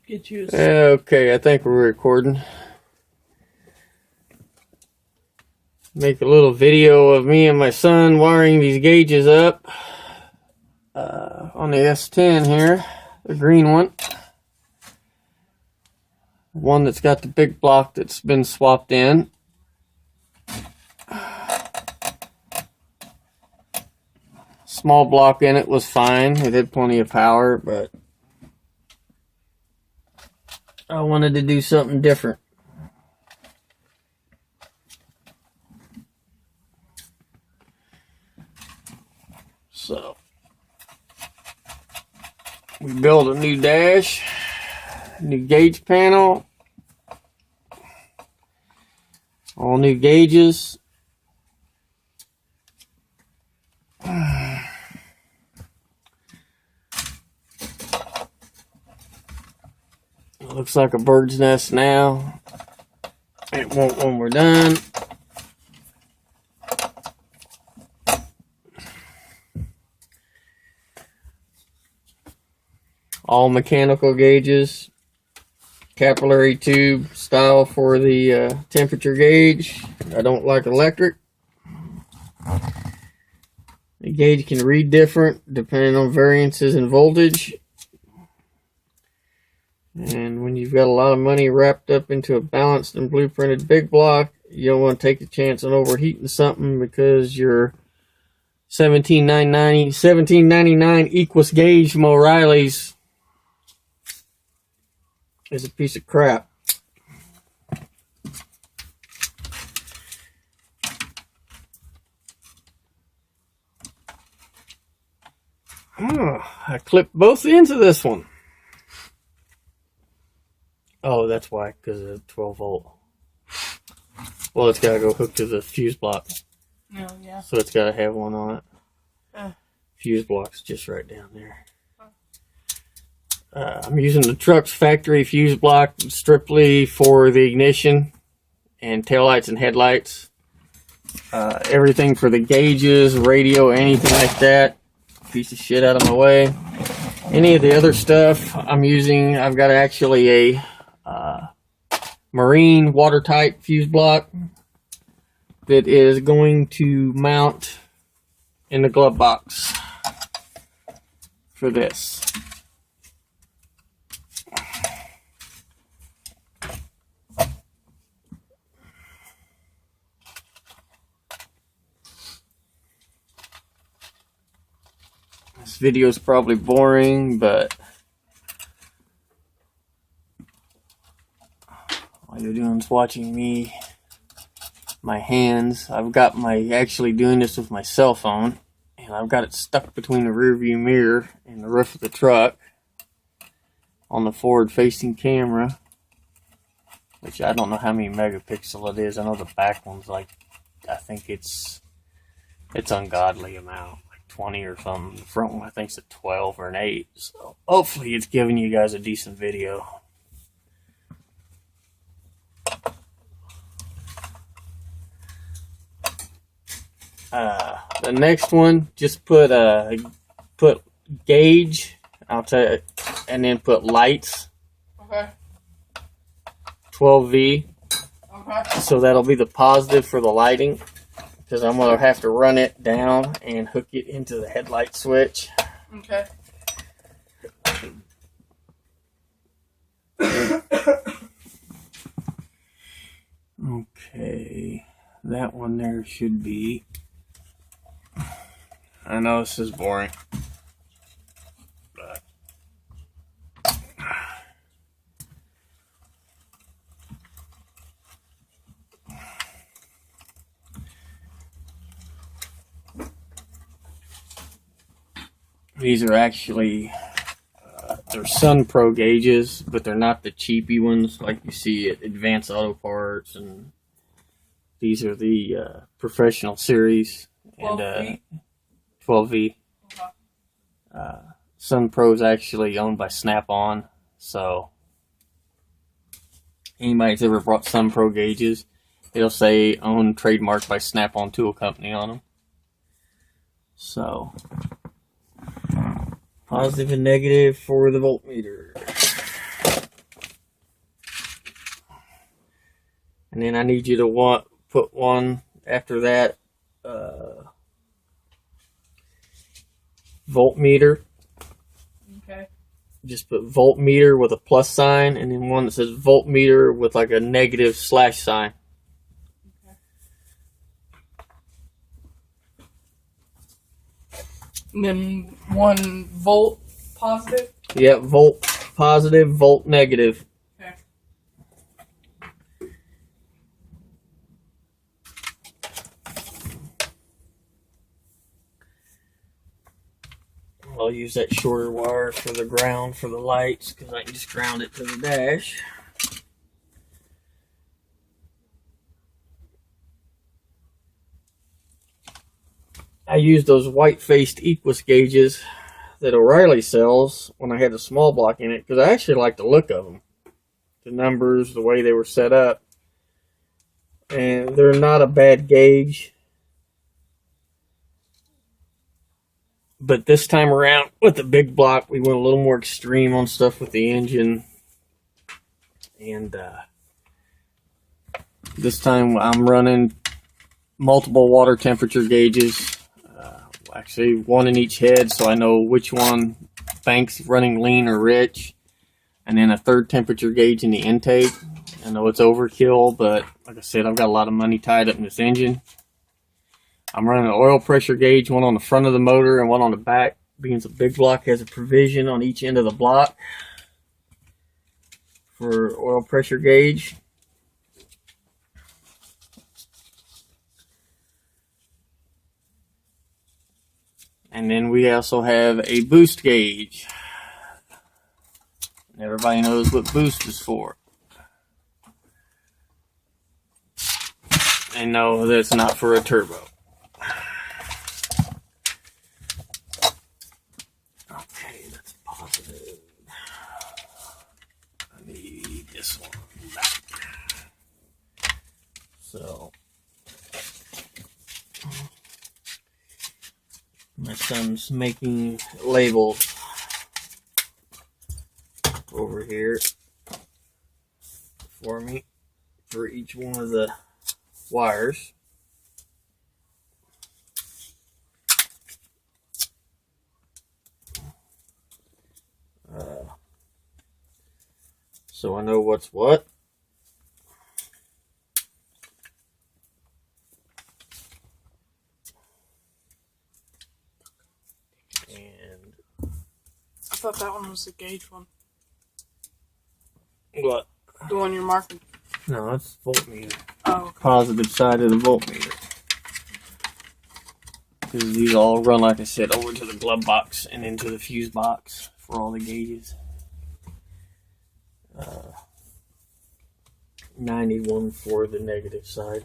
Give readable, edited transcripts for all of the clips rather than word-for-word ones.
get you. Okay, I think we're recording. Make a little video of me and my son wiring these gauges up on the S10 here, the green one. One that's got the big block that's been swapped in. Small block in it was fine. It had plenty of power, but I wanted to do something different. So we built a new dash, new gauge panel, all new gauges. It looks like a bird's nest now. It won't when we're done. All mechanical gauges, capillary tube style for the temperature gauge. I don't like electric. The gauge can read different depending on variances in voltage. And when you've got a lot of money wrapped up into a balanced and blueprinted big block, you don't want to take a chance on overheating something because your $17.99 Equus gauge from O'Reilly's is a piece of crap. Oh, I clipped both ends of this one. Oh, that's why, because of 12 volt. Well, it's got to go hook to the fuse block. Oh, yeah. So it's got to have one on it. Fuse block's just right down there. I'm using the truck's factory fuse block strictly for the ignition and taillights and headlights. Everything for the gauges, radio, anything like that. Piece of shit out of my way. Any of the other stuff I'm using, I've got actually a marine watertight fuse block that is going to mount in the glove box for this. This video is probably boring, but all you're doing is watching me, my hands. I've got actually doing this with my cell phone, and I've got it stuck between the rear view mirror and the roof of the truck on the forward facing camera, which I don't know how many megapixel it is. I know the back one's like, I think it's ungodly amount. 20 or something. The front one I think is a 12 or an 8. So hopefully it's giving you guys a decent video. The next one, just put gauge, I'll tell you, and then put lights. Okay. 12V. Okay. So that'll be the positive for the lighting. Because I'm going to have to run it down and hook it into the headlight switch. Okay. Okay. That one there should be. I know this is boring. But these are actually, they're Sun Pro gauges, but they're not the cheapy ones like you see at Advanced Auto Parts. And these are the professional series. 12V. 12V. Sun Pro is actually owned by Snap-on, so anybody that's ever bought Sun Pro gauges, it'll say owned trademarked by Snap-on Tool Company on them. So positive and negative for the voltmeter. And then I need you to put one after that voltmeter. Okay. Just put voltmeter with a plus sign, and then one that says voltmeter with like a negative slash sign. Okay. And then 1 volt positive? Yep, volt positive, volt negative. Okay. I'll use that shorter wire for the ground for the lights because I can just ground it to the dash. I used those white-faced Equus gauges that O'Reilly sells when I had a small block in it because I actually like the look of them. The numbers, the way they were set up. And they're not a bad gauge. But this time around, with the big block, we went a little more extreme on stuff with the engine. And this time I'm running multiple water temperature gauges. Actually, one in each head, so I know which one bank's running lean or rich. And then a third temperature gauge in the intake. I know it's overkill, but like I said, I've got a lot of money tied up in this engine. I'm running an oil pressure gauge, one on the front of the motor and one on the back, being the big block has a provision on each end of the block for oil pressure gauge. And then we also have a boost gauge. And everybody knows what boost is for. And no, that's not for a turbo. Okay, that's positive. I need this one back. So, my son's making labels over here for me for each one of the wires. So I know what's what. And I thought that one was the gauge one. what? The one you're marking. No, that's voltmeter. Oh, okay. Positive side of the voltmeter. Because these all run, like I said, over to the glove box and into the fuse box for all the gauges. 91 for the negative side.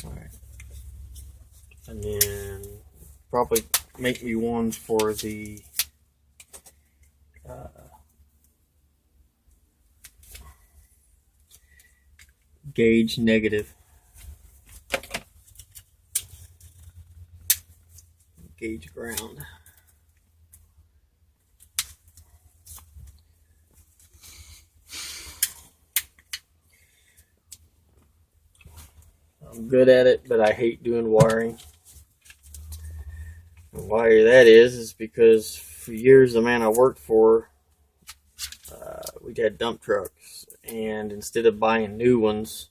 Alright. And then probably make me one for the gauge negative. Gauge ground. I'm good at it, but I hate doing wiring. And why that is because for years the man I worked for, we had dump trucks, and instead of buying new ones,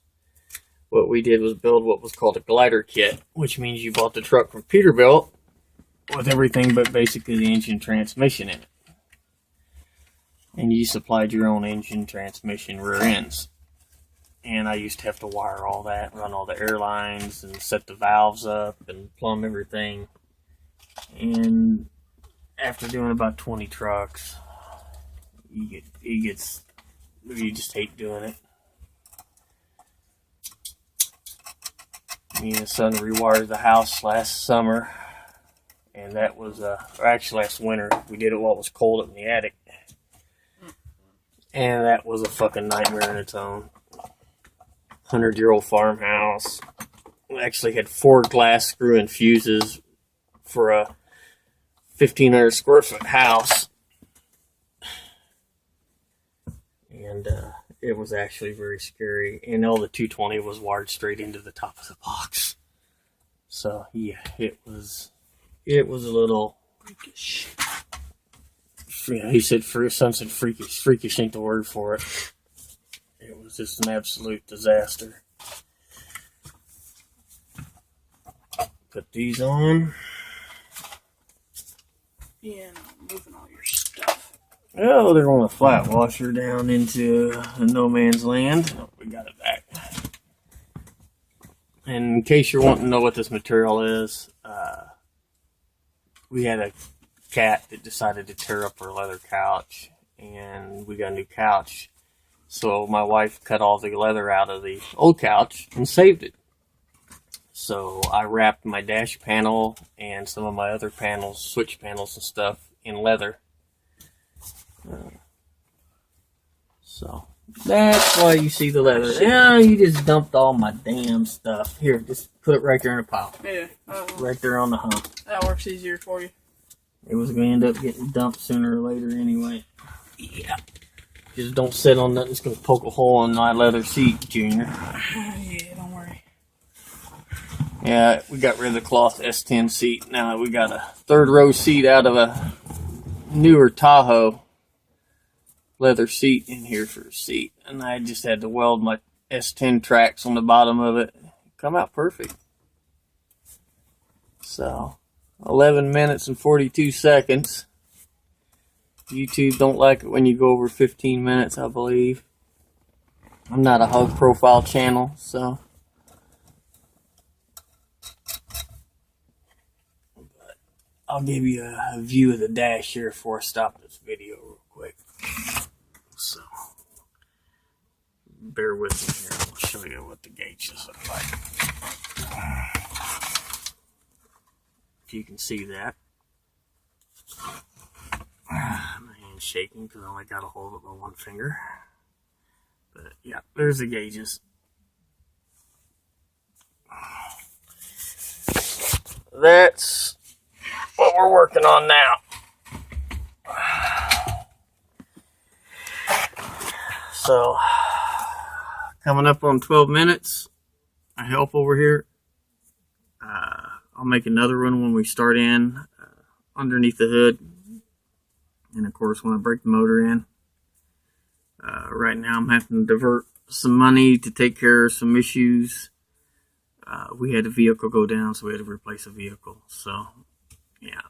what we did was build what was called a glider kit, which means you bought the truck from Peterbilt with everything but basically the engine transmission in it. And you supplied your own engine, transmission, rear ends. And I used to have to wire all that, run all the air lines, and set the valves up, and plumb everything. And after doing about 20 trucks, you just hate doing it. Me and his son rewired the house last summer, and that was, or actually last winter. We did it while it was cold up in the attic. And that was a fucking nightmare in its own. 100-year-old farmhouse. We actually had 4 glass screw-in fuses for a 1,500 square foot house. And it was actually very scary. And all the 220 was wired straight into the top of the box. So yeah, it was a little freakish. Yeah, he said, son said freakish. Freakish ain't the word for it. It was just an absolute disaster. Put these on. Yeah, and I'm moving all your stuff. Oh, they're on a flat washer down into no man's land. Oh, we got it back. And in case you're wanting to know what this material is, we had a cat that decided to tear up our leather couch, and we got a new couch. So my wife cut all the leather out of the old couch and saved it. So I wrapped my dash panel and some of my other panels, switch panels and stuff, in leather. So that's why you see the leather. Yeah, you just dumped all my damn stuff. Here, just put it right there in a pile. Yeah. Right there on the hump. That works easier for you. It was going to end up getting dumped sooner or later anyway. Yeah. Just don't sit on nothing that's going to poke a hole in my leather seat, Junior. Yeah, don't worry. Yeah, we got rid of the cloth S10 seat. Now we got a third row seat out of a newer Tahoe leather seat in here for a seat. And I just had to weld my S10 tracks on the bottom of it. Come out perfect. So, 11 minutes and 42 seconds. YouTube don't like it when you go over 15 minutes, I believe. I'm not a hog profile channel, so. But I'll give you a view of the dash here before I stop this video real quick. So, bear with me here. I'll show you what the gauges look like. If you can see that. My hand's shaking because I only got a hold of it with one finger. But yeah, there's the gauges. That's what we're working on now. So, coming up on 12 minutes. I help over here. I'll make another one when we start in underneath the hood. And of course, when I break the motor in. Right now, I'm having to divert some money to take care of some issues. We had a vehicle go down, so we had to replace a vehicle. So, yeah.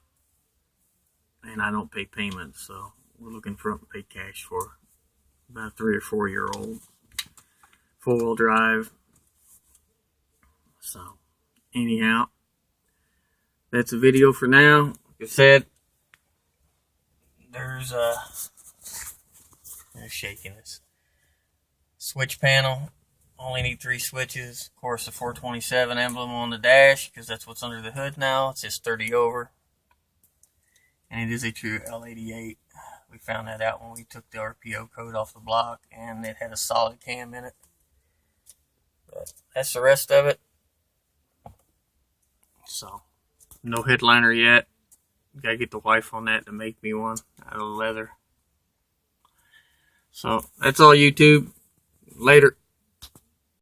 And I don't pay payments, so we're looking for something to pay cash for. About a 3 or 4 year old. 4-wheel drive. So, anyhow. That's a video for now. Like I said, there's shakiness. Switch panel. Only need 3 switches. Of course, the 427 emblem on the dash, because that's what's under the hood now. It's just 30 over. And it is a true L88. We found that out when we took the RPO code off the block, and it had a solid cam in it. But that's the rest of it. So, no headliner yet. Gotta get the wife on that to make me one out of leather. So, that's all, YouTube. Later.